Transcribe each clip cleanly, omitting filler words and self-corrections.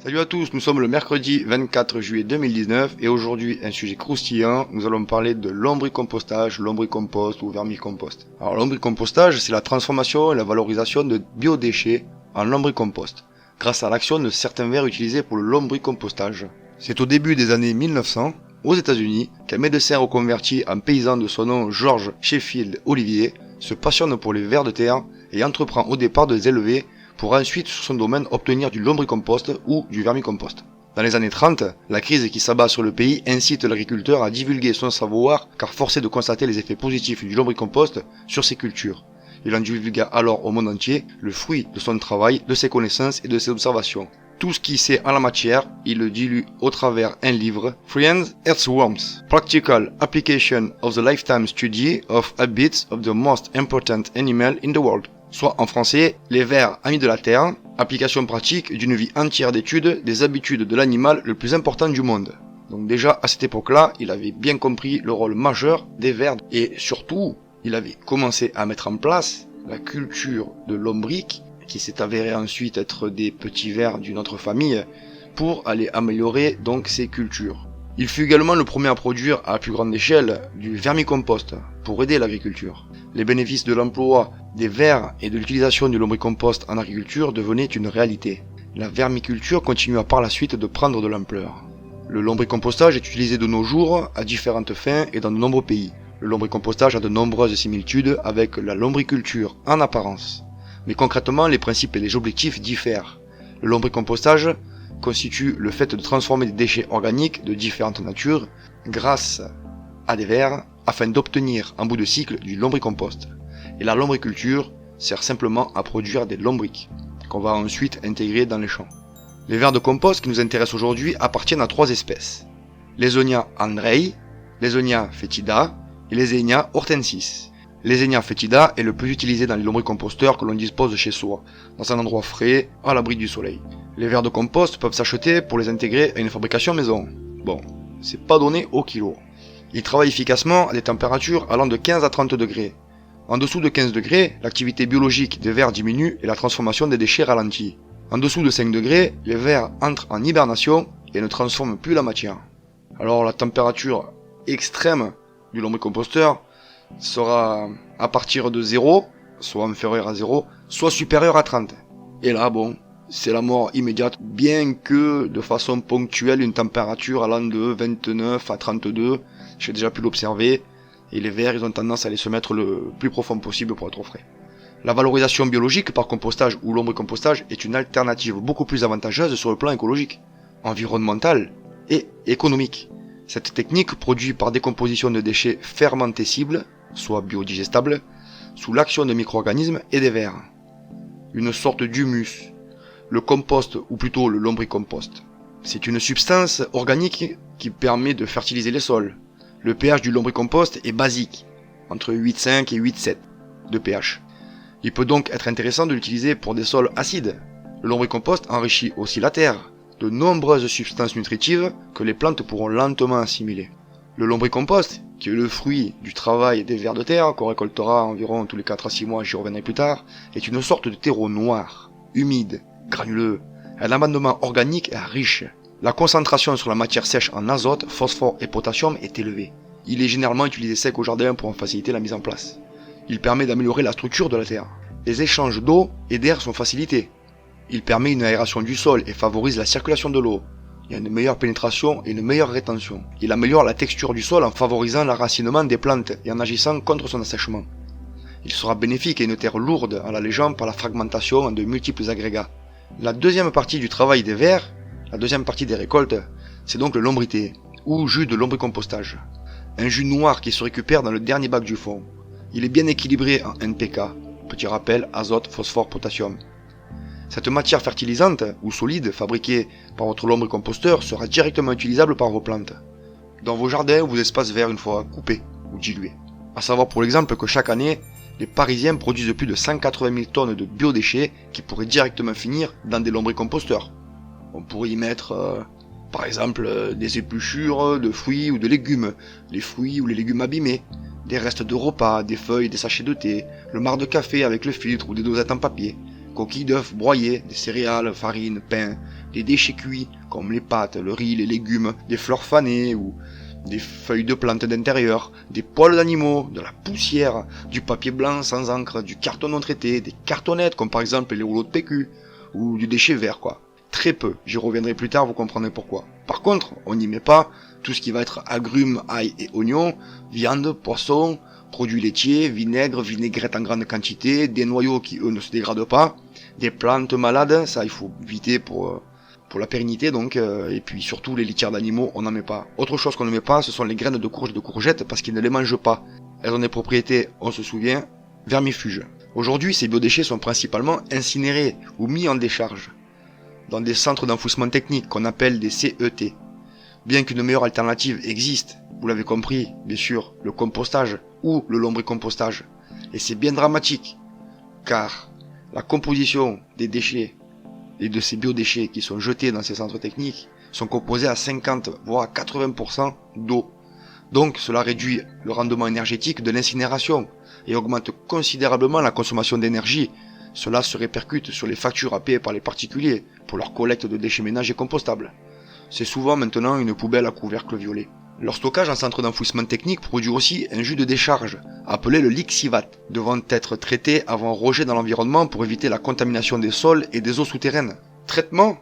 Salut à tous, nous sommes le mercredi 24 juillet 2019 et aujourd'hui un sujet croustillant, nous allons parler de lombricompostage, lombricompost ou vermicompost. Alors lombricompostage, c'est la transformation et la valorisation de biodéchets en lombricompost, grâce à l'action de certains vers utilisés pour le lombricompostage. C'est au début des années 1900, aux États-Unis, qu'un médecin reconverti en paysan de son nom George Sheffield Olivier se passionne pour les vers de terre et entreprend au départ de les élever pour ensuite sur son domaine obtenir du lombricompost ou du vermicompost. Dans les années 30, la crise qui s'abat sur le pays incite l'agriculteur à divulguer son savoir car forcé de constater les effets positifs du lombricompost sur ses cultures. Il en divulgua alors au monde entier le fruit de son travail, de ses connaissances et de ses observations. Tout ce qu'il sait en la matière, il le dilue au travers un livre, Friends Earthworms, Practical Application of the Lifetime Study of Habits of the Most Important Animal in the World. Soit en français, les vers amis de la Terre, application pratique d'une vie entière d'études des habitudes de l'animal le plus important du monde. Donc déjà, à cette époque-là, il avait bien compris le rôle majeur des vers et surtout, il avait commencé à mettre en place la culture de lombric, qui s'est avéré ensuite être des petits vers d'une autre famille, pour aller améliorer donc ces cultures. Il fut également le premier à produire à plus grande échelle du vermicompost pour aider l'agriculture. Les bénéfices de l'emploi des vers et de l'utilisation du lombricompost en agriculture devenaient une réalité. La vermiculture continua par la suite de prendre de l'ampleur. Le lombricompostage est utilisé de nos jours à différentes fins et dans de nombreux pays. Le lombricompostage a de nombreuses similitudes avec la lombriculture en apparence. Mais concrètement, les principes et les objectifs diffèrent. Le lombricompostage constitue le fait de transformer des déchets organiques de différentes natures grâce à des vers afin d'obtenir en bout de cycle du lombricompost. Et la lombriculture sert simplement à produire des lombrics qu'on va ensuite intégrer dans les champs. Les vers de compost qui nous intéressent aujourd'hui appartiennent à trois espèces. L'Esonia andrei, l'Esonia foetida et l'Esonia hortensis. L'Esonia foetida est le plus utilisé dans les lombricomposteurs que l'on dispose chez soi, dans un endroit frais, à l'abri du soleil. Les vers de compost peuvent s'acheter pour les intégrer à une fabrication maison. Bon, c'est pas donné au kilo. Ils travaillent efficacement à des températures allant de 15 à 30 degrés. En dessous de 15 degrés, l'activité biologique des vers diminue et la transformation des déchets ralentit. En dessous de 5 degrés, les vers entrent en hibernation et ne transforment plus la matière. Alors la température extrême du lombricomposteur sera à partir de 0, soit inférieure à 0, soit supérieure à 30. Et là, bon, c'est la mort immédiate, bien que de façon ponctuelle, une température allant de 29 à 32, j'ai déjà pu l'observer, et les vers, ils ont tendance à aller se mettre le plus profond possible pour être au frais. La valorisation biologique par compostage ou lombricompostage est une alternative beaucoup plus avantageuse sur le plan écologique, environnemental et économique. Cette technique produit par décomposition de déchets fermentescibles, soit biodigestables, sous l'action de micro-organismes et des vers. Une sorte d'humus, le compost ou plutôt le lombricompost. C'est une substance organique qui permet de fertiliser les sols. Le pH du lombricompost est basique, entre 8,5 et 8,7 de pH. Il peut donc être intéressant de l'utiliser pour des sols acides. Le lombricompost enrichit aussi la terre de nombreuses substances nutritives que les plantes pourront lentement assimiler. Le lombricompost, qui est le fruit du travail des vers de terre qu'on récoltera environ tous les 4 à 6 mois, j'y reviendrai plus tard, est une sorte de terreau noir, humide, granuleux. Un amendement organique est riche. La concentration sur la matière sèche en azote, phosphore et potassium est élevée. Il est généralement utilisé sec au jardin pour en faciliter la mise en place. Il permet d'améliorer la structure de la terre. Les échanges d'eau et d'air sont facilités. Il permet une aération du sol et favorise la circulation de l'eau. Il y a une meilleure pénétration et une meilleure rétention. Il améliore la texture du sol en favorisant l'enracinement des plantes et en agissant contre son assèchement. Il sera bénéfique à une terre lourde en l'allégeant par la fragmentation en de multiples agrégats. La deuxième partie du travail des vers, la deuxième partie des récoltes, c'est donc le lombrité, ou jus de lombricompostage. Un jus noir qui se récupère dans le dernier bac du fond. Il est bien équilibré en NPK, petit rappel, azote, phosphore, potassium. Cette matière fertilisante, ou solide, fabriquée par votre lombricomposteur, sera directement utilisable par vos plantes, dans vos jardins ou vos espaces verts une fois coupés ou dilués. A savoir pour l'exemple que chaque année, les Parisiens produisent plus de 180 000 tonnes de biodéchets qui pourraient directement finir dans des lombricomposteurs. On pourrait y mettre, par exemple, des épluchures de fruits ou de légumes, les fruits ou les légumes abîmés, des restes de repas, des feuilles, des sachets de thé, le marc de café avec le filtre ou des dosettes en papier, coquilles d'œufs broyées, des céréales, farine, pain, des déchets cuits comme les pâtes, le riz, les légumes, des fleurs fanées ou des feuilles de plantes d'intérieur, des poils d'animaux, de la poussière, du papier blanc sans encre, du carton non traité, des cartonnettes comme par exemple les rouleaux de PQ ou du déchet vert quoi. Très peu, j'y reviendrai plus tard, vous comprendrez pourquoi. Par contre, on n'y met pas tout ce qui va être agrumes, ail et oignons, viande, poisson, produits laitiers, vinaigre, vinaigrette en grande quantité, des noyaux qui eux ne se dégradent pas, des plantes malades, ça il faut éviter pour la pérennité donc, et puis surtout les litières d'animaux, on n'en met pas. Autre chose qu'on ne met pas, ce sont les graines de courge et de courgettes parce qu'ils ne les mangent pas. Elles ont des propriétés, on se souvient, vermifuges. Aujourd'hui, ces biodéchets sont principalement incinérés ou mis en décharge dans des centres d'enfouissement technique qu'on appelle des CET. Bien qu'une meilleure alternative existe, vous l'avez compris, bien sûr, le compostage ou le lombricompostage. Et c'est bien dramatique, car la composition des déchets et de ces biodéchets qui sont jetés dans ces centres techniques sont composés à 50 voire à 80% d'eau. Donc cela réduit le rendement énergétique de l'incinération et augmente considérablement la consommation d'énergie. Cela se répercute sur les factures à payer par les particuliers pour leur collecte de déchets ménagers compostables. C'est souvent maintenant une poubelle à couvercle violet. Leur stockage en centre d'enfouissement technique produit aussi un jus de décharge, appelé le lixivate, devant être traité avant rejet dans l'environnement pour éviter la contamination des sols et des eaux souterraines. Traitement,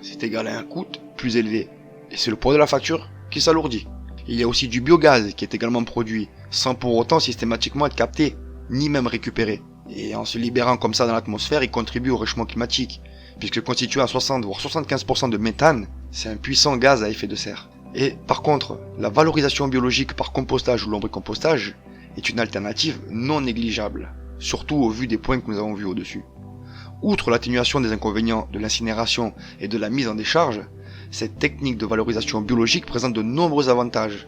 c'est égal à un coût plus élevé, et c'est le poids de la facture qui s'alourdit. Il y a aussi du biogaz qui est également produit, sans pour autant systématiquement être capté, ni même récupéré. Et en se libérant comme ça dans l'atmosphère, il contribue au réchauffement climatique, puisque constitué à 60 voire 75% de méthane, c'est un puissant gaz à effet de serre. Et par contre, la valorisation biologique par compostage ou lombricompostage est une alternative non négligeable, surtout au vu des points que nous avons vus au-dessus. Outre l'atténuation des inconvénients de l'incinération et de la mise en décharge, cette technique de valorisation biologique présente de nombreux avantages,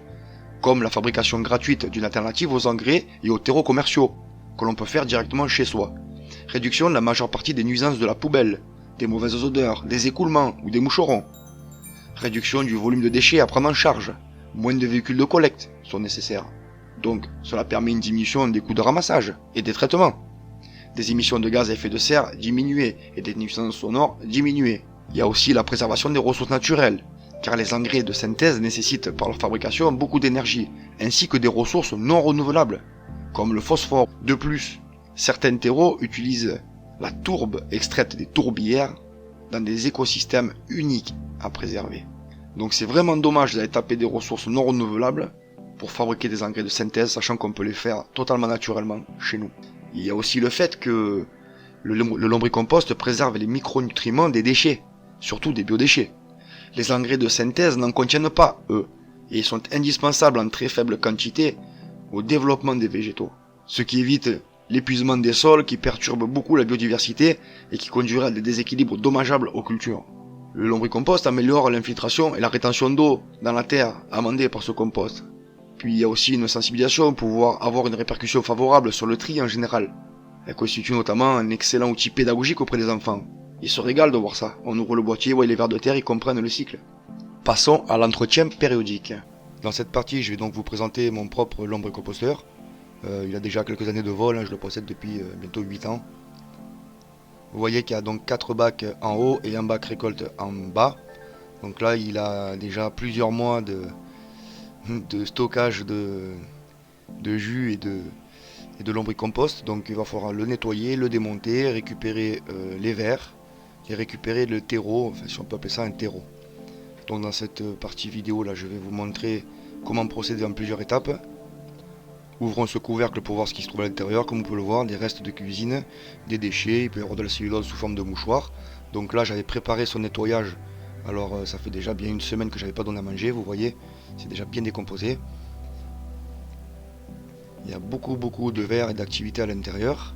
comme la fabrication gratuite d'une alternative aux engrais et aux terreaux commerciaux, que l'on peut faire directement chez soi. Réduction de la majeure partie des nuisances de la poubelle, des mauvaises odeurs, des écoulements ou des moucherons. Réduction du volume de déchets à prendre en charge, moins de véhicules de collecte sont nécessaires. Donc cela permet une diminution des coûts de ramassage et des traitements. Des émissions de gaz à effet de serre diminuées et des nuisances sonores diminuées. Il y a aussi la préservation des ressources naturelles, car les engrais de synthèse nécessitent par leur fabrication beaucoup d'énergie, ainsi que des ressources non renouvelables, comme le phosphore. De plus, certains terreaux utilisent la tourbe extraite des tourbières dans des écosystèmes uniques à préserver. Donc c'est vraiment dommage d'aller taper des ressources non renouvelables pour fabriquer des engrais de synthèse, sachant qu'on peut les faire totalement naturellement chez nous. Il y a aussi le fait que le lombricompost préserve les micronutriments des déchets, surtout des biodéchets. Les engrais de synthèse n'en contiennent pas, eux, et ils sont indispensables en très faible quantité au développement des végétaux, ce qui évite l'épuisement des sols qui perturbe beaucoup la biodiversité et qui conduirait à des déséquilibres dommageables aux cultures. Le lombricompost améliore l'infiltration et la rétention d'eau dans la terre amendée par ce compost. Puis il y a aussi une sensibilisation pour pouvoir avoir une répercussion favorable sur le tri en général. Elle constitue notamment un excellent outil pédagogique auprès des enfants. Ils se régalent de voir ça. On ouvre le boîtier, voit les vers de terre, ils comprennent le cycle. Passons à l'entretien périodique. Dans cette partie, je vais donc vous présenter mon propre lombricomposteur. Il a déjà quelques années de vol, je le possède depuis bientôt 8 ans. Vous voyez qu'il y a donc 4 bacs en haut et un bac récolte en bas. Donc là, il a déjà plusieurs mois de stockage de jus et de lombricompost. Donc il va falloir le nettoyer, le démonter, récupérer les vers et récupérer le terreau, enfin si on peut appeler ça un terreau. Donc dans cette partie vidéo là, je vais vous montrer comment procéder en plusieurs étapes. Ouvrons ce couvercle pour voir ce qui se trouve à l'intérieur. Comme vous pouvez le voir, des restes de cuisine, des déchets, il peut y avoir de la cellulose sous forme de mouchoir. Donc là j'avais préparé son nettoyage. Alors ça fait déjà bien une semaine que j'avais pas donné à manger, vous voyez, c'est déjà bien décomposé. Il y a beaucoup de verre et d'activité à l'intérieur.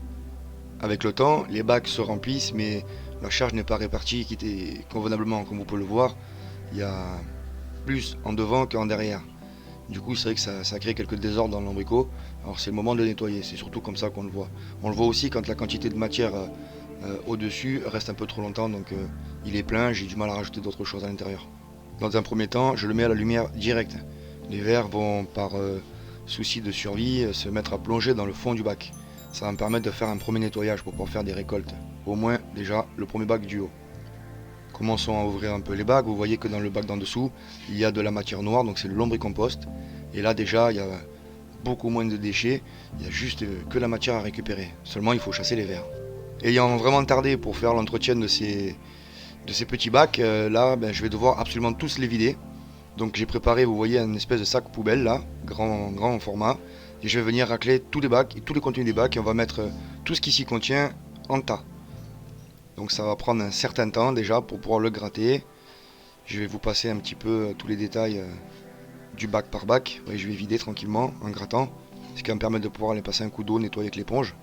Avec le temps, les bacs se remplissent, mais la charge n'est pas répartie convenablement, comme vous pouvez le voir. Il y a plus en devant qu'en derrière. Du coup, c'est vrai que ça crée quelques désordres dans le lombrico. Alors c'est le moment de le nettoyer, c'est surtout comme ça qu'on le voit. On le voit aussi quand la quantité de matière au-dessus reste un peu trop longtemps, donc il est plein, j'ai du mal à rajouter d'autres choses à l'intérieur. Dans un premier temps, je le mets à la lumière directe. Les vers vont, par souci de survie, se mettre à plonger dans le fond du bac. Ça va me permettre de faire un premier nettoyage pour pouvoir faire des récoltes. au moins déjà le premier bac du haut. Commençons à ouvrir un peu les bacs. Vous voyez que dans le bac d'en dessous, il y a de la matière noire, donc c'est le lombricompost. Et là déjà, il y a beaucoup moins de déchets, il y a juste que la matière à récupérer. Seulement, il faut chasser les vers. Ayant vraiment tardé pour faire l'entretien de ces petits bacs, là, je vais devoir absolument tous les vider. Donc j'ai préparé, vous voyez, un espèce de sac poubelle là, grand format. Et je vais venir racler tous les bacs, tous les contenus des bacs, et on va mettre tout ce qui s'y contient en tas. Donc ça va prendre un certain temps déjà pour pouvoir le gratter. Je vais vous passer un petit peu tous les détails du bac par bac. Et je vais vider tranquillement en grattant, ce qui va me permettre de pouvoir aller passer un coup d'eau, nettoyer avec l'éponge.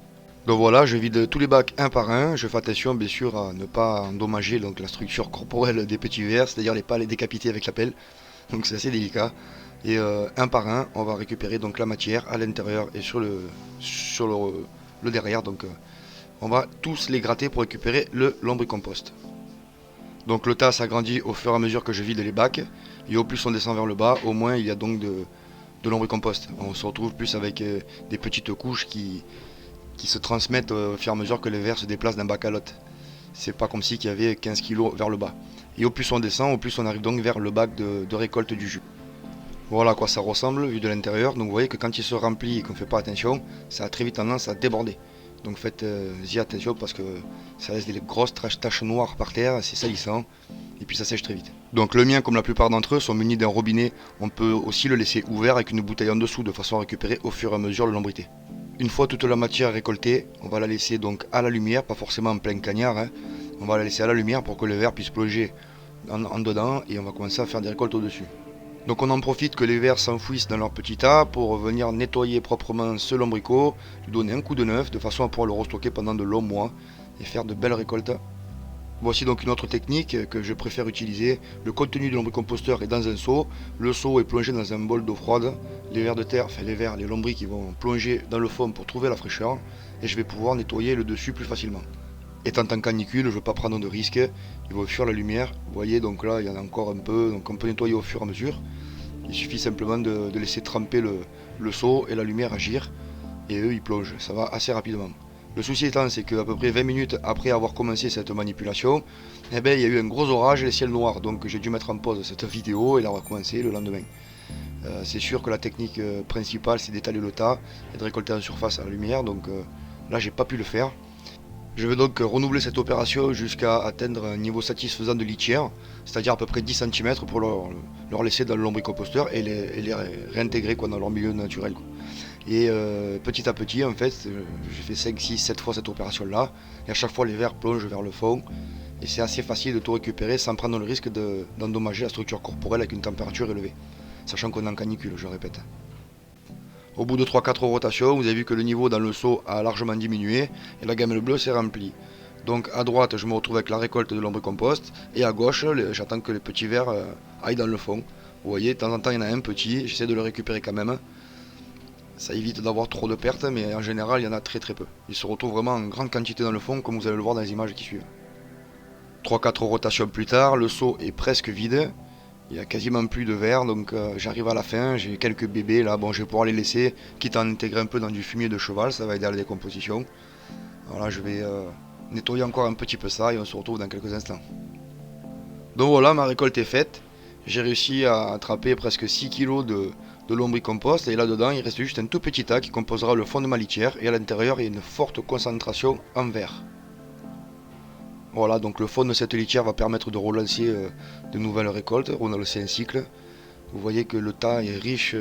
Donc voilà, je vide tous les bacs un par un. Je fais attention bien sûr à ne pas endommager donc, la structure corporelle des petits vers, c'est-à-dire pas les décapiter avec la pelle. Donc c'est assez délicat. Et un par un, on va récupérer donc la matière à l'intérieur et sur le derrière. Donc on va tous les gratter pour récupérer le lombricompost. Donc le tas s'agrandit au fur et à mesure que je vide les bacs. Et au plus on descend vers le bas, au moins il y a donc de lombricompost. On se retrouve plus avec des petites couches qui se transmettent au fur et à mesure que les vers se déplacent d'un bac à l'autre. C'est pas comme si il y avait 15 kg vers le bas. Et au plus on descend, au plus on arrive donc vers le bac de récolte du jus. Voilà à quoi ça ressemble vu de l'intérieur. Donc vous voyez que quand il se remplit et qu'on ne fait pas attention, ça a très vite tendance à déborder. Donc faites-y attention parce que ça laisse des grosses taches noires par terre, c'est salissant et puis ça sèche très vite. Donc le mien, comme la plupart d'entre eux, sont munis d'un robinet. On peut aussi le laisser ouvert avec une bouteille en dessous de façon à récupérer au fur et à mesure le lombrité. Une fois toute la matière récoltée, on va la laisser donc à la lumière, pas forcément en plein cagnard. On va la laisser à la lumière pour que le vers puisse plonger en dedans et on va commencer à faire des récoltes au-dessus. Donc on en profite que les vers s'enfouissent dans leur petit tas pour venir nettoyer proprement ce lombricot, lui donner un coup de neuf de façon à pouvoir le restocker pendant de longs mois et faire de belles récoltes. Voici donc une autre technique que je préfère utiliser. Le contenu du lombricomposteur est dans un seau. Le seau est plongé dans un bol d'eau froide. Les vers de terre, enfin les lombrics qui vont plonger dans le fond pour trouver la fraîcheur. Et je vais pouvoir nettoyer le dessus plus facilement. Étant en canicule, je ne veux pas prendre de risques. Ils vont fuir la lumière. Vous voyez, donc là, il y en a encore un peu. Donc on peut nettoyer au fur et à mesure. Il suffit simplement de laisser tremper le seau et la lumière agir. Et eux, ils plongent. Ça va assez rapidement. Le souci étant, c'est qu'à peu près 20 minutes après avoir commencé cette manipulation, il y a eu un gros orage et le ciel noir. Donc j'ai dû mettre en pause cette vidéo et la recommencer le lendemain. C'est sûr que la technique principale, c'est d'étaler le tas et de récolter en surface à la lumière. Donc là, j'ai pas pu le faire. Je vais donc renouveler cette opération jusqu'à atteindre un niveau satisfaisant de litière, c'est-à-dire à peu près 10 cm pour leur laisser dans le lombricomposteur et les réintégrer dans leur milieu naturel. Et petit à petit, en fait, j'ai fait 5, 6, 7 fois cette opération-là. Et à chaque fois, les vers plongent vers le fond. Et c'est assez facile de tout récupérer sans prendre le risque d'endommager la structure corporelle avec une température élevée. Sachant qu'on est en canicule, je répète. Au bout de 3-4 rotations, vous avez vu que le niveau dans le seau a largement diminué et la gamelle bleue s'est remplie. Donc à droite, je me retrouve avec la récolte de lombricompost et à gauche, j'attends que les petits vers aillent dans le fond. Vous voyez, de temps en temps, il y en a un petit, j'essaie de le récupérer quand même. Ça évite d'avoir trop de pertes, mais en général, il y en a très peu. Ils se retrouvent vraiment en grande quantité dans le fond, comme vous allez le voir dans les images qui suivent. 3-4 rotations plus tard, le seau est presque vide. Il n'y a quasiment plus de verre, donc j'arrive à la fin, j'ai quelques bébés là, bon je vais pouvoir les laisser, quitte à en intégrer un peu dans du fumier de cheval, ça va aider à la décomposition. Voilà, je vais nettoyer encore un petit peu ça et on se retrouve dans quelques instants. Donc voilà, ma récolte est faite. J'ai réussi à attraper presque 6 kg de lombricompost et là-dedans il reste juste un tout petit tas qui composera le fond de ma litière et à l'intérieur il y a une forte concentration en verre. Voilà, donc le fond de cette litière va permettre de relancer de nouvelles récoltes, relancer un cycle. Vous voyez que le tas est riche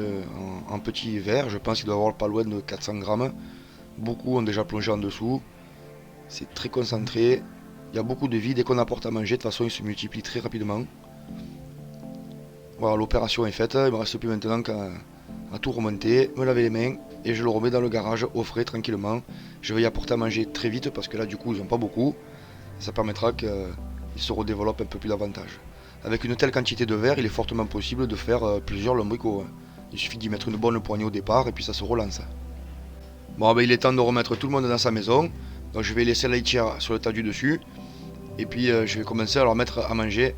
en petits vers, je pense qu'il doit avoir pas loin de 400 grammes. Beaucoup ont déjà plongé en dessous, c'est très concentré, il y a beaucoup de vie, dès qu'on apporte à manger, de toute façon il se multiplie très rapidement. Voilà, l'opération est faite, il ne me reste plus maintenant qu'à tout remonter, me laver les mains et je le remets dans le garage au frais tranquillement. Je vais y apporter à manger très vite parce que là du coup ils n'ont pas beaucoup. Ça permettra qu'ils se redéveloppent un peu plus davantage. Avec une telle quantité de verre, il est fortement possible de faire plusieurs lombricots. Il suffit d'y mettre une bonne poignée au départ et puis ça se relance. Bon, il est temps de remettre tout le monde dans sa maison. Donc je vais laisser la litière sur le tas du dessus. Et puis je vais commencer à leur mettre à manger.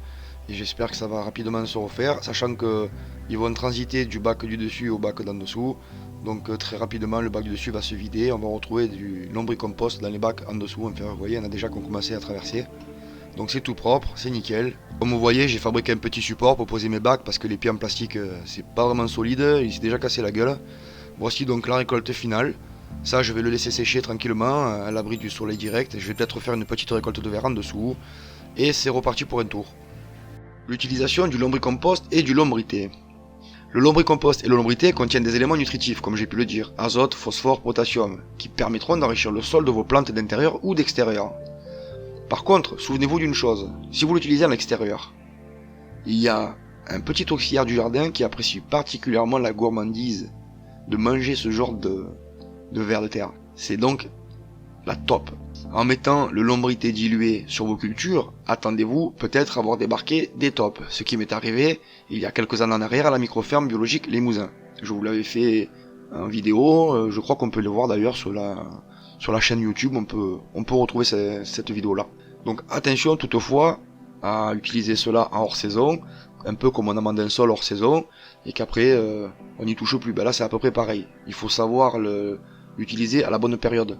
Et j'espère que ça va rapidement se refaire, sachant qu'ils vont transiter du bac du dessus au bac d'en dessous. Donc très rapidement le bac du dessus va se vider, on va retrouver du lombricompost dans les bacs en dessous. Enfin, vous voyez, on a déjà commencé à traverser. Donc c'est tout propre, c'est nickel. Comme vous voyez, j'ai fabriqué un petit support pour poser mes bacs parce que les pieds en plastique c'est pas vraiment solide, il s'est déjà cassé la gueule. Voici donc la récolte finale. Ça, je vais le laisser sécher tranquillement à l'abri du soleil direct. Je vais peut-être faire une petite récolte de verre en dessous. Et c'est reparti pour un tour. L'utilisation du lombricompost et du lombrité. Le lombricompost et le lombrité contiennent des éléments nutritifs, comme j'ai pu le dire, azote, phosphore, potassium, qui permettront d'enrichir le sol de vos plantes d'intérieur ou d'extérieur. Par contre, souvenez-vous d'une chose, si vous l'utilisez en extérieur, il y a un petit auxiliaire du jardin qui apprécie particulièrement la gourmandise de manger ce genre de vers de terre. C'est donc la top. En mettant le lombrité dilué sur vos cultures, attendez-vous peut-être avoir débarqué des tops, ce qui m'est arrivé il y a quelques années en arrière à la microferme biologique Les Mousins. Je vous l'avais fait en vidéo, je crois qu'on peut le voir d'ailleurs sur la chaîne YouTube, on peut retrouver cette vidéo-là. Donc attention toutefois à utiliser cela en hors saison, un peu comme on amende un sol hors saison, et qu'après on n'y touche plus. Ben là c'est à peu près pareil, il faut savoir l'utiliser à la bonne période.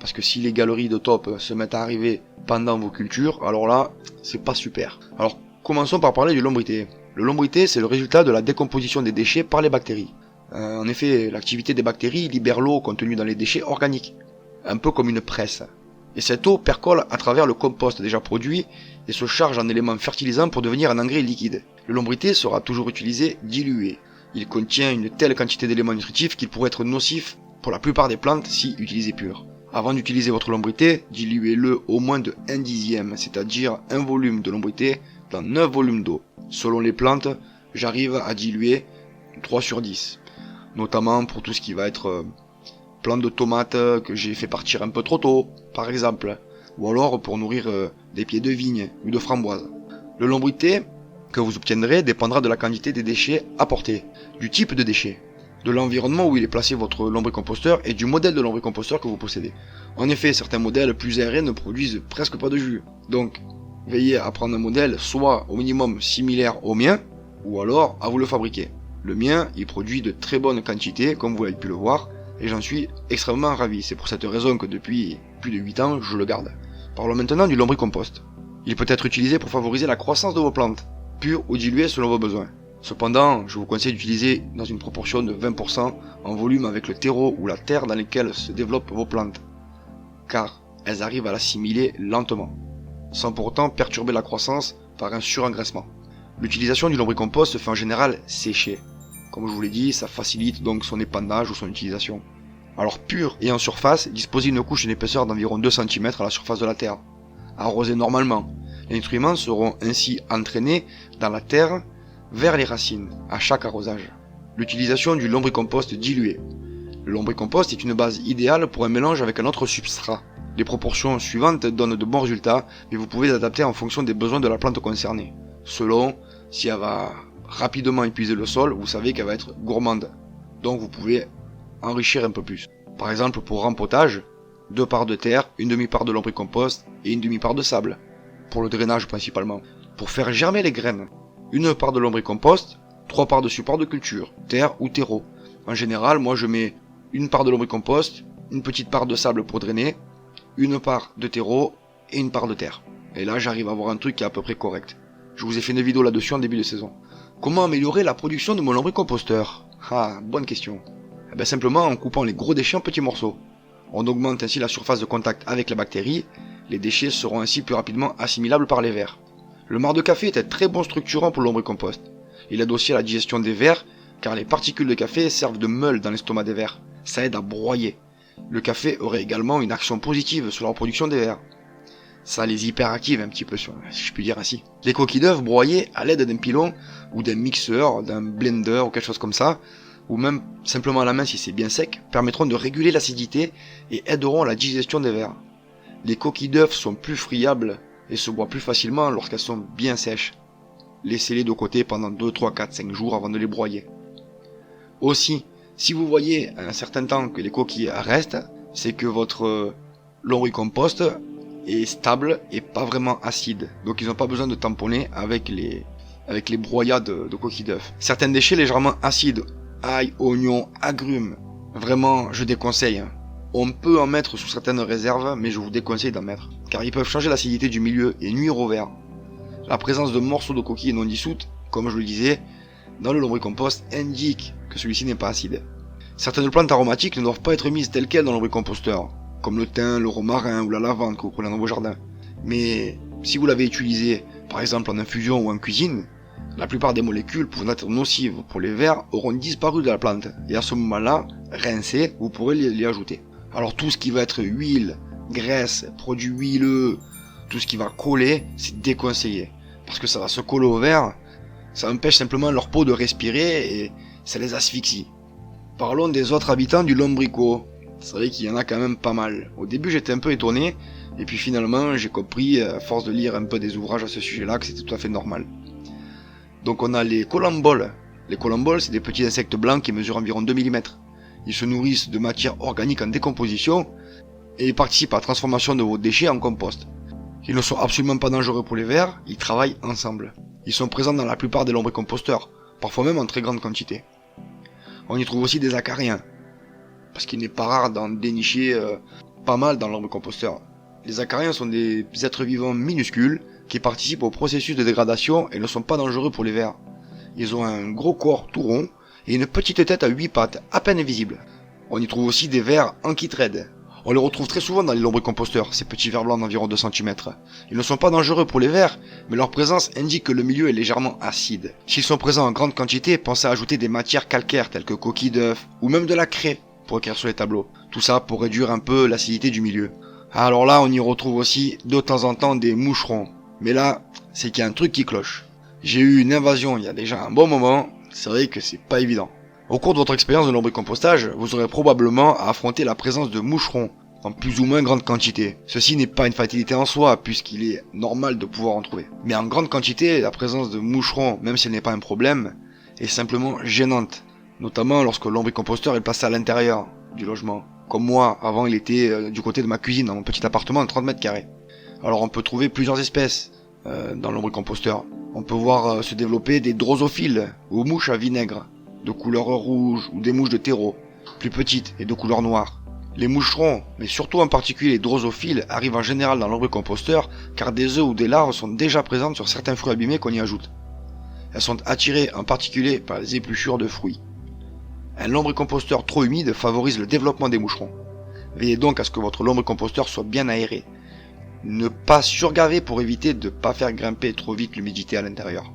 Parce que si les galeries de top se mettent à arriver pendant vos cultures, alors là, c'est pas super. Alors, commençons par parler du lombrité. Le lombrité, c'est le résultat de la décomposition des déchets par les bactéries. En effet, l'activité des bactéries libère l'eau contenue dans les déchets organiques, un peu comme une presse. Et cette eau percole à travers le compost déjà produit et se charge en éléments fertilisants pour devenir un engrais liquide. Le lombrité sera toujours utilisé dilué. Il contient une telle quantité d'éléments nutritifs qu'il pourrait être nocif pour la plupart des plantes si utilisé pur. Avant d'utiliser votre lombrité, diluez-le au moins de 1/10, c'est-à-dire un volume de lombrité dans 9 volumes d'eau. Selon les plantes, j'arrive à diluer 3/10, notamment pour tout ce qui va être plantes de tomates que j'ai fait partir un peu trop tôt, par exemple, ou alors pour nourrir des pieds de vigne ou de framboise. Le lombrité que vous obtiendrez dépendra de la quantité des déchets apportés, du type de déchets, de l'environnement où il est placé votre lombricomposteur et du modèle de lombricomposteur que vous possédez. En effet, certains modèles plus aérés ne produisent presque pas de jus. Donc, veillez à prendre un modèle soit au minimum similaire au mien, ou alors à vous le fabriquer. Le mien, il produit de très bonnes quantités, comme vous avez pu le voir, et j'en suis extrêmement ravi. C'est pour cette raison que depuis plus de 8 ans, je le garde. Parlons maintenant du lombricompost. Il peut être utilisé pour favoriser la croissance de vos plantes, pur ou dilué selon vos besoins. Cependant, je vous conseille d'utiliser dans une proportion de 20% en volume avec le terreau ou la terre dans lesquelles se développent vos plantes, car elles arrivent à l'assimiler lentement, sans pour autant perturber la croissance par un surengraissement. L'utilisation du lombricompost se fait en général sécher. Comme je vous l'ai dit, ça facilite donc son épandage ou son utilisation. Alors pur et en surface, disposez d'une couche d'une épaisseur d'environ 2 cm à la surface de la terre. Arrosez normalement. Les nutriments seront ainsi entraînés dans la terre vers les racines, à chaque arrosage. L'utilisation du lombricompost dilué. Le lombricompost est une base idéale pour un mélange avec un autre substrat. Les proportions suivantes donnent de bons résultats, mais vous pouvez adapter en fonction des besoins de la plante concernée. Selon si elle va rapidement épuiser le sol, vous savez qu'elle va être gourmande. Donc vous pouvez enrichir un peu plus. Par exemple, pour rempotage, 2 parts de terre, une demi-part de lombricompost et une demi-part de sable. Pour le drainage principalement. Pour faire germer les graines, 1 part de lombricompost, 3 parts de support de culture, terre ou terreau. En général, moi je mets 1 part de lombricompost, une petite part de sable pour drainer, 1 part de terreau et 1 part de terre. Et là j'arrive à avoir un truc qui est à peu près correct. Je vous ai fait une vidéo là-dessus en début de saison. Comment améliorer la production de mon lombricomposteur? Ah, bonne question. Eh bien simplement en coupant les gros déchets en petits morceaux. On augmente ainsi la surface de contact avec les bactéries, les déchets seront ainsi plus rapidement assimilables par les vers. Le marc de café est un très bon structurant pour le lombricompost. Il aide aussi à la digestion des vers, car les particules de café servent de meule dans l'estomac des vers. Ça aide à broyer. Le café aurait également une action positive sur la reproduction des vers. Ça les hyperactive un petit peu, si je puis dire ainsi. Les coquilles d'œufs broyées à l'aide d'un pilon, ou d'un mixeur, d'un blender, ou quelque chose comme ça, ou même simplement à la main si c'est bien sec, permettront de réguler l'acidité et aideront à la digestion des vers. Les coquilles d'œufs sont plus friables et se boivent plus facilement lorsqu'elles sont bien sèches. Laissez-les de côté pendant 2, 3, 4, 5 jours avant de les broyer. Aussi, si vous voyez à un certain temps que les coquilles restent, c'est que votre lombricompost est stable et pas vraiment acide. Donc ils n'ont pas besoin de tamponner avec les broyats de coquilles d'œufs. Certains déchets légèrement acides, ail, oignons, agrumes, Vraiment, je déconseille. On peut en mettre sous certaines réserves, mais je vous déconseille d'en mettre, car ils peuvent changer l'acidité du milieu et nuire au verre. La présence de morceaux de coquilles non dissoutes, comme je le disais, dans le lombricompost indique que celui-ci n'est pas acide. Certaines plantes aromatiques ne doivent pas être mises telles quelles dans le lombricomposteur, comme le thym, le romarin ou la lavande que vous prenez dans vos jardins. Mais si vous l'avez utilisé, par exemple en infusion ou en cuisine, la plupart des molécules pouvant être nocives pour les vers auront disparu de la plante, et à ce moment-là, rincé, vous pourrez les ajouter. Alors tout ce qui va être huile, graisse, produits huileux, tout ce qui va coller, c'est déconseillé. Parce que ça va se coller au verre, ça empêche simplement leur peau de respirer et ça les asphyxie. Parlons des autres habitants du lombrico. C'est vrai qu'il y en a quand même pas mal. Au début j'étais un peu étonné, et puis finalement j'ai compris, à force de lire un peu des ouvrages à ce sujet-là, que c'était tout à fait normal. Donc on a les colamboles. Les colamboles, c'est des petits insectes blancs qui mesurent environ 2 mm. Ils se nourrissent de matière organique en décomposition et ils participent à la transformation de vos déchets en compost. Ils ne sont absolument pas dangereux pour les vers, ils travaillent ensemble. Ils sont présents dans la plupart des lombricomposteurs, parfois même en très grande quantité. On y trouve aussi des acariens, parce qu'il n'est pas rare d'en dénicher pas mal dans le lombricomposteur. Les acariens sont des êtres vivants minuscules qui participent au processus de dégradation et ne sont pas dangereux pour les vers. Ils ont un gros corps tout rond et une petite tête à 8 pattes, à peine visible. On y trouve aussi des vers ankhitrèdes. On les retrouve très souvent dans les lombricomposteurs, ces petits vers blancs d'environ 2 cm. Ils ne sont pas dangereux pour les vers, mais leur présence indique que le milieu est légèrement acide. S'ils sont présents en grande quantité, pensez à ajouter des matières calcaires telles que coquilles d'œufs, ou même de la craie pour écrire sur les tableaux. Tout ça pour réduire un peu l'acidité du milieu. Alors là, on y retrouve aussi de temps en temps des moucherons. Mais là, c'est qu'il y a un truc qui cloche. J'ai eu une invasion il y a déjà un bon moment, c'est vrai que c'est pas évident. Au cours de votre expérience de lombricompostage, vous aurez probablement à affronter la présence de moucherons, en plus ou moins grande quantité. Ceci n'est pas une fatalité en soi, puisqu'il est normal de pouvoir en trouver. Mais en grande quantité, la présence de moucherons, même si elle n'est pas un problème, est simplement gênante. Notamment lorsque le lombricomposteur est placé à l'intérieur du logement. Comme moi, avant il était du côté de ma cuisine, dans mon petit appartement de 30 mètres carrés. Alors on peut trouver plusieurs espèces dans le lombricomposteur. On peut voir se développer des drosophiles, ou mouches à vinaigre, de couleur rouge, ou des mouches de terreau, plus petites et de couleur noire. Les moucherons, mais surtout en particulier les drosophiles, arrivent en général dans le lombricomposteur car des œufs ou des larves sont déjà présentes sur certains fruits abîmés qu'on y ajoute. Elles sont attirées en particulier par les épluchures de fruits. Un lombricomposteur trop humide favorise le développement des moucherons. Veillez donc à ce que votre lombricomposteur soit bien aéré. Ne pas surgaver pour éviter de ne pas faire grimper trop vite l'humidité à l'intérieur.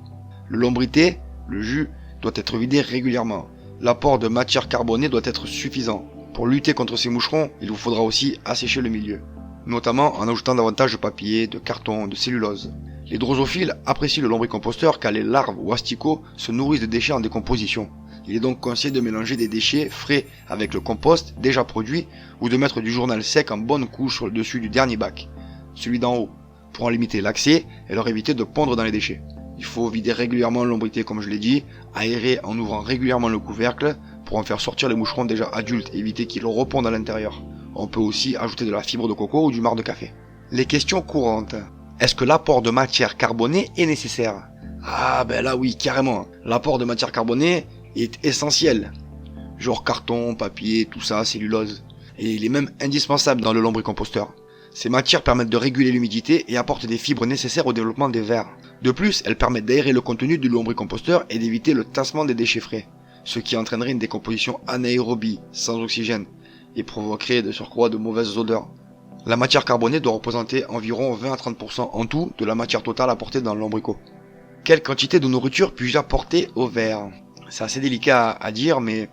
Le lombrité, le jus, doit être vidé régulièrement. L'apport de matière carbonée doit être suffisant. Pour lutter contre ces moucherons, il vous faudra aussi assécher le milieu, notamment en ajoutant davantage de papier, de carton, de cellulose. Les drosophiles apprécient le lombricomposteur car les larves ou asticots se nourrissent de déchets en décomposition. Il est donc conseillé de mélanger des déchets frais avec le compost déjà produit ou de mettre du journal sec en bonne couche sur le dessus du dernier bac, celui d'en haut, pour en limiter l'accès et leur éviter de pondre dans les déchets. Il faut vider régulièrement l'ombrité comme je l'ai dit, aérer en ouvrant régulièrement le couvercle pour en faire sortir les moucherons déjà adultes et éviter qu'ils repondent à l'intérieur. On peut aussi ajouter de la fibre de coco ou du marc de café. Les questions courantes. Est-ce que l'apport de matière carbonée est nécessaire? Ah ben là oui, carrément. L'apport de matière carbonée est essentiel. Genre carton, papier, tout ça, cellulose. Et il est même indispensable dans le lombricomposteur. Ces matières permettent de réguler l'humidité et apportent des fibres nécessaires au développement des vers. De plus, elles permettent d'aérer le contenu du lombricomposteur et d'éviter le tassement des déchets frais, ce qui entraînerait une décomposition anaérobie, sans oxygène, et provoquerait de surcroît de mauvaises odeurs. La matière carbonée doit représenter environ 20 à 30% en tout de la matière totale apportée dans le lombrico. Quelle quantité de nourriture puis-je apporter aux vers? C'est assez délicat à dire, mais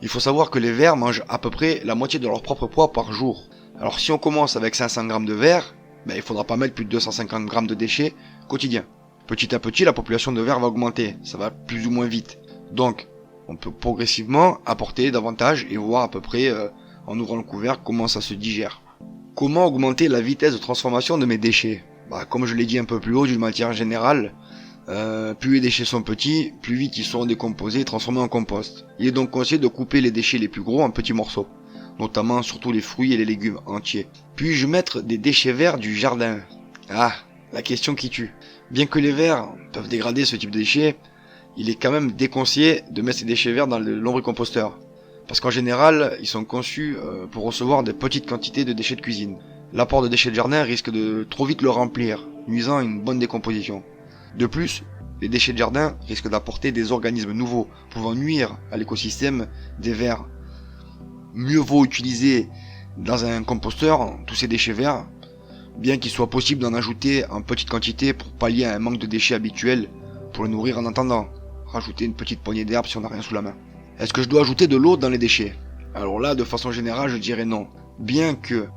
il faut savoir que les vers mangent à peu près la moitié de leur propre poids par jour. Alors si on commence avec 500 g de vers, il ne faudra pas mettre plus de 250 g de déchets quotidiens. Petit à petit, la population de vers va augmenter, ça va plus ou moins vite. Donc, on peut progressivement apporter davantage et voir à peu près, en ouvrant le couvercle, comment ça se digère. Comment augmenter la vitesse de transformation de mes déchets? Comme je l'ai dit un peu plus haut, d'une matière générale, plus les déchets sont petits, plus vite ils seront décomposés et transformés en compost. Il est donc conseillé de couper les déchets les plus gros en petits morceaux, notamment surtout les fruits et les légumes entiers. Puis-je mettre des déchets verts du jardin? Ah, la question qui tue. Bien que les vers peuvent dégrader ce type de déchets, il est quand même déconseillé de mettre ces déchets verts dans le lombricomposteur, Parce qu'en général, ils sont conçus pour recevoir des petites quantités de déchets de cuisine. L'apport de déchets de jardin risque de trop vite le remplir, nuisant à une bonne décomposition. De plus, les déchets de jardin risquent d'apporter des organismes nouveaux, pouvant nuire à l'écosystème des vers. Mieux vaut utiliser dans un composteur tous ces déchets verts, bien qu'il soit possible d'en ajouter en petite quantité pour pallier à un manque de déchets habituels, pour le nourrir en attendant. Rajouter une petite poignée d'herbe si on n'a rien sous la main. Est-ce que je dois ajouter de l'eau dans les déchets? Alors là, de façon générale, je dirais non. Bien que,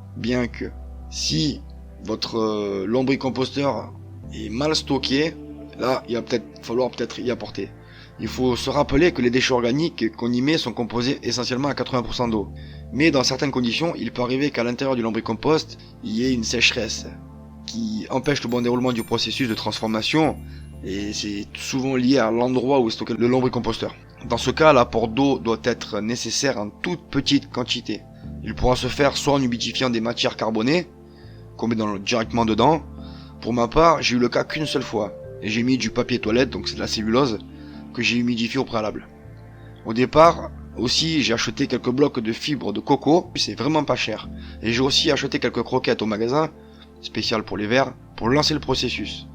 si votre lombricomposteur est mal stocké, là, il va falloir y apporter. Il faut se rappeler que les déchets organiques qu'on y met sont composés essentiellement à 80% d'eau. Mais dans certaines conditions, il peut arriver qu'à l'intérieur du lombricompost, il y ait une sécheresse qui empêche le bon déroulement du processus de transformation, et c'est souvent lié à l'endroit où est stocké le lombricomposteur. Dans ce cas, l'apport d'eau doit être nécessaire en toute petite quantité. Il pourra se faire soit en humidifiant des matières carbonées, qu'on met directement dedans. Pour ma part, j'ai eu le cas qu'une seule fois, et j'ai mis du papier toilette, donc c'est de la cellulose, que j'ai humidifié au préalable. Au départ, aussi, j'ai acheté quelques blocs de fibres de coco, c'est vraiment pas cher. Et j'ai aussi acheté quelques croquettes au magasin, spécial pour les vers, pour lancer le processus.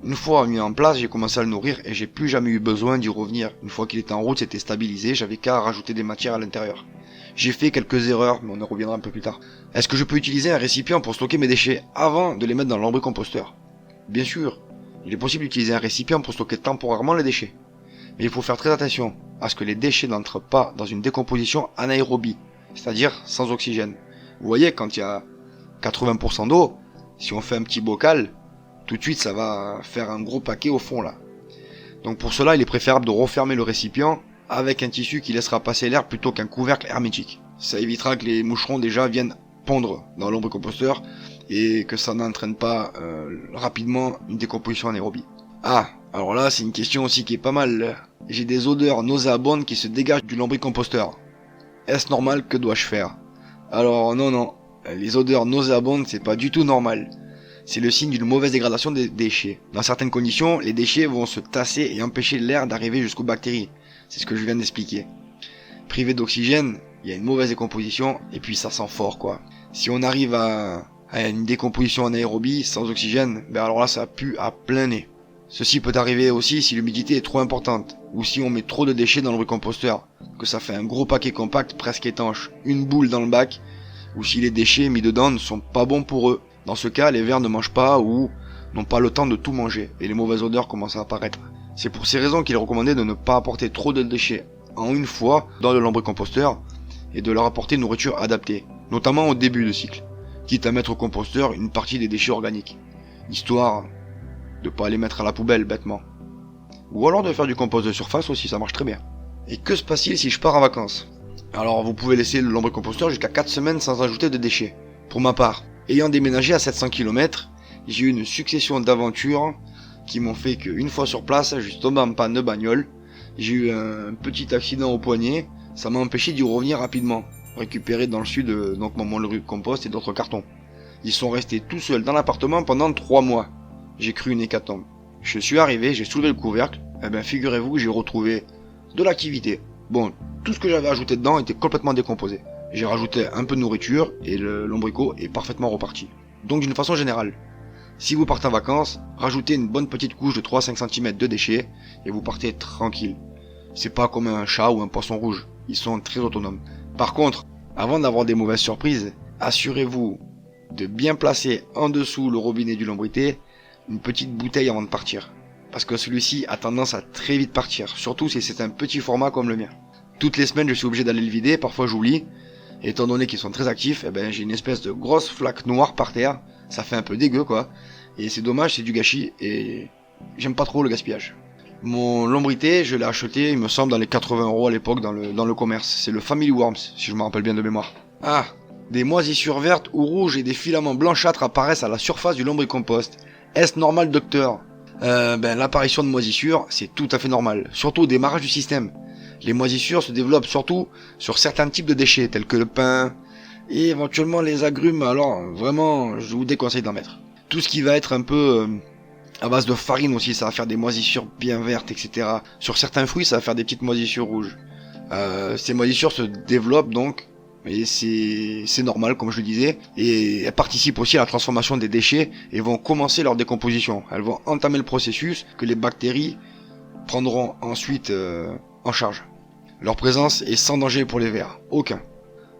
Une fois mis en place, j'ai commencé à le nourrir et j'ai plus jamais eu besoin d'y revenir. Une fois qu'il était en route, c'était stabilisé, j'avais qu'à rajouter des matières à l'intérieur. J'ai fait quelques erreurs, mais on en reviendra un peu plus tard. Est-ce que je peux utiliser un récipient pour stocker mes déchets avant de les mettre dans le lombricomposteur? Bien sûr, il est possible d'utiliser un récipient pour stocker temporairement les déchets. Mais il faut faire très attention à ce que les déchets n'entrent pas dans une décomposition anaérobie, c'est-à-dire sans oxygène. Vous voyez, quand il y a 80% d'eau, si on fait un petit bocal, tout de suite ça va faire un gros paquet au fond là. Donc pour cela, il est préférable de refermer le récipient avec un tissu qui laissera passer l'air plutôt qu'un couvercle hermétique. Ça évitera que les moucherons déjà viennent pondre dans le lombricomposteur et que ça n'entraîne pas rapidement une décomposition anaérobie. Ah, alors là c'est une question aussi qui est pas mal. J'ai des odeurs nauséabondes qui se dégagent du lombricomposteur. Est-ce normal? Que dois-je faire? Alors non, les odeurs nauséabondes c'est pas du tout normal. C'est le signe d'une mauvaise dégradation des déchets. Dans certaines conditions, les déchets vont se tasser et empêcher l'air d'arriver jusqu'aux bactéries. C'est ce que je viens d'expliquer. Privé d'oxygène, il y a une mauvaise décomposition et puis ça sent fort quoi. Si on arrive à une décomposition anaérobie sans oxygène, ben alors là ça pue à plein nez. Ceci peut arriver aussi si l'humidité est trop importante, ou si on met trop de déchets dans le lombricomposteur, que ça fait un gros paquet compact presque étanche, une boule dans le bac, ou si les déchets mis dedans ne sont pas bons pour eux. Dans ce cas, les vers ne mangent pas ou n'ont pas le temps de tout manger, et les mauvaises odeurs commencent à apparaître. C'est pour ces raisons qu'il est recommandé de ne pas apporter trop de déchets en une fois dans le lombricomposteur, et de leur apporter une nourriture adaptée, notamment au début de cycle, quitte à mettre au composteur une partie des déchets organiques, histoire de pas les mettre à la poubelle bêtement. Ou alors de faire du compost de surface aussi, ça marche très bien. Et que se passe-t-il si je pars en vacances? Alors vous pouvez laisser le lombricomposteur jusqu'à 4 semaines sans ajouter de déchets. Pour ma part, ayant déménagé à 700 km, j'ai eu une succession d'aventures qui m'ont fait qu'une fois sur place, je suis tombé en panne de bagnole, j'ai eu un petit accident au poignet, ça m'a empêché d'y revenir rapidement, récupérer dans le sud donc mon lombricompost et d'autres cartons. Ils sont restés tout seuls dans l'appartement pendant 3 mois. J'ai cru une hécatombe. Je suis arrivé, j'ai soulevé le couvercle, et bien figurez-vous que j'ai retrouvé de l'activité. Bon, tout ce que j'avais ajouté dedans était complètement décomposé. J'ai rajouté un peu de nourriture et le lombrico est parfaitement reparti. Donc d'une façon générale, si vous partez en vacances, rajoutez une bonne petite couche de 3-5 cm de déchets et vous partez tranquille. C'est pas comme un chat ou un poisson rouge, ils sont très autonomes. Par contre, avant d'avoir des mauvaises surprises, assurez-vous de bien placer en dessous le robinet du lombrité une petite bouteille avant de partir. Parce que celui-ci a tendance à très vite partir, surtout si c'est un petit format comme le mien. Toutes les semaines je suis obligé d'aller le vider, parfois j'oublie. Et étant donné qu'ils sont très actifs, j'ai une espèce de grosse flaque noire par terre, ça fait un peu dégueu quoi. Et c'est dommage, c'est du gâchis et j'aime pas trop le gaspillage. Mon lombrité, je l'ai acheté, il me semble, dans les 80 € à l'époque dans le commerce. C'est le Family Worms, si je me rappelle bien de mémoire. Ah, des moisissures vertes ou rouges et des filaments blanchâtres apparaissent à la surface du lombricompost. Est-ce normal, docteur? L'apparition de moisissures, c'est tout à fait normal, surtout au démarrage du système. Les moisissures se développent surtout sur certains types de déchets, tels que le pain, et éventuellement les agrumes, alors vraiment, je vous déconseille d'en mettre. Tout ce qui va être un peu à base de farine aussi, ça va faire des moisissures bien vertes, etc. Sur certains fruits, ça va faire des petites moisissures rouges. Ces moisissures se développent donc, et c'est normal comme je le disais, et elles participent aussi à la transformation des déchets et vont commencer leur décomposition. Elles vont entamer le processus que les bactéries prendront ensuite en charge. Leur présence est sans danger pour les vers, aucun.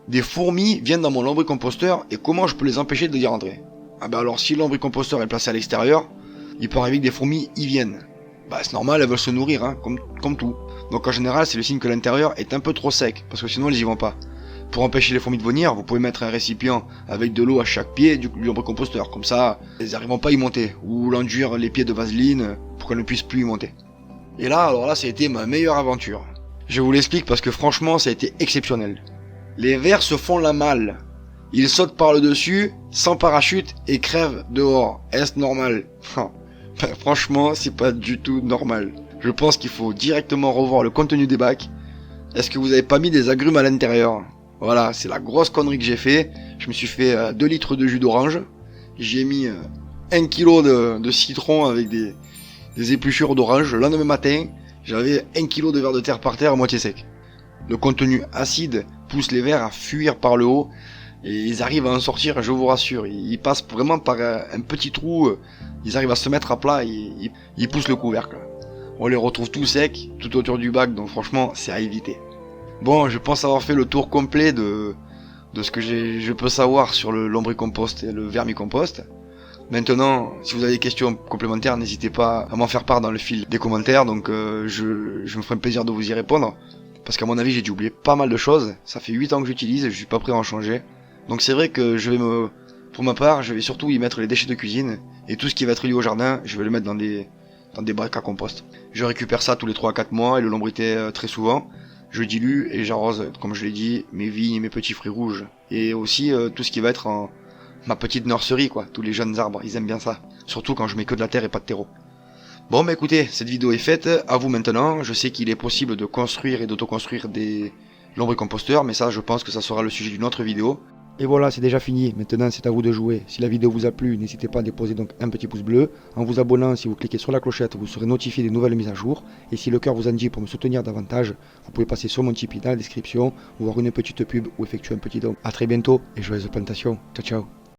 Des fourmis viennent dans mon lombricomposteur et comment je peux les empêcher de y rentrer? Ah bah alors si le lombricomposteur est placé à l'extérieur, il peut arriver que des fourmis y viennent. Bah c'est normal, elles veulent se nourrir, hein, comme tout. Donc en général c'est le signe que l'intérieur est un peu trop sec, parce que sinon elles y vont pas. Pour empêcher les fourmis de venir, vous pouvez mettre un récipient avec de l'eau à chaque pied du lombricomposteur, comme ça elles n'arriveront pas à y monter, ou l'enduire les pieds de vaseline pour qu'elles ne puissent plus y monter. Et là, alors là ça a été ma meilleure aventure. Je vous l'explique parce que franchement ça a été exceptionnel. Les vers se font la malle. Ils sautent par le dessus, sans parachute, et crèvent dehors. Est-ce normal? Franchement, c'est pas du tout normal. Je pense qu'il faut directement revoir le contenu des bacs. Est-ce que vous avez pas mis des agrumes à l'intérieur? Voilà, c'est la grosse connerie que j'ai fait. Je me suis fait 2 litres de jus d'orange. J'ai mis 1 kg de citron avec des épluchures d'orange. Le lendemain matin, j'avais 1 kg de vers de terre par terre à moitié sec. Le contenu acide pousse les vers à fuir par le haut et ils arrivent à en sortir, je vous rassure. Ils passent vraiment par un petit trou, ils arrivent à se mettre à plat et ils poussent le couvercle. On les retrouve tout secs, tout autour du bac, donc franchement c'est à éviter. Bon, je pense avoir fait le tour complet de ce que je peux savoir sur le lombricompost et le vermicompost. Maintenant, si vous avez des questions complémentaires, n'hésitez pas à m'en faire part dans le fil des commentaires, donc je me ferai un plaisir de vous y répondre. Parce qu'à mon avis j'ai dû oublier pas mal de choses, ça fait 8 ans que j'utilise et je suis pas prêt à en changer. Donc c'est vrai que pour ma part, je vais surtout y mettre les déchets de cuisine, et tout ce qui va être lié au jardin, je vais le mettre dans des bacs à compost. Je récupère ça tous les 3 à 4 mois et le lombriquet très souvent. Je dilue et j'arrose, comme je l'ai dit, mes vignes et mes petits fruits rouges. Et aussi tout ce qui va être en ma petite nurserie quoi, tous les jeunes arbres, ils aiment bien ça. Surtout quand je mets que de la terre et pas de terreau. Bon bah écoutez, cette vidéo est faite, à vous maintenant. Je sais qu'il est possible de construire et d'autoconstruire des lombricomposteurs, mais ça je pense que ça sera le sujet d'une autre vidéo. Et voilà, c'est déjà fini, maintenant c'est à vous de jouer. Si la vidéo vous a plu, n'hésitez pas à déposer donc un petit pouce bleu. En vous abonnant, si vous cliquez sur la clochette, vous serez notifié des nouvelles mises à jour. Et si le cœur vous en dit pour me soutenir davantage, vous pouvez passer sur mon Tipeee dans la description, ou voir une petite pub ou effectuer un petit don. A très bientôt et joyeuse plantation. Ciao ciao.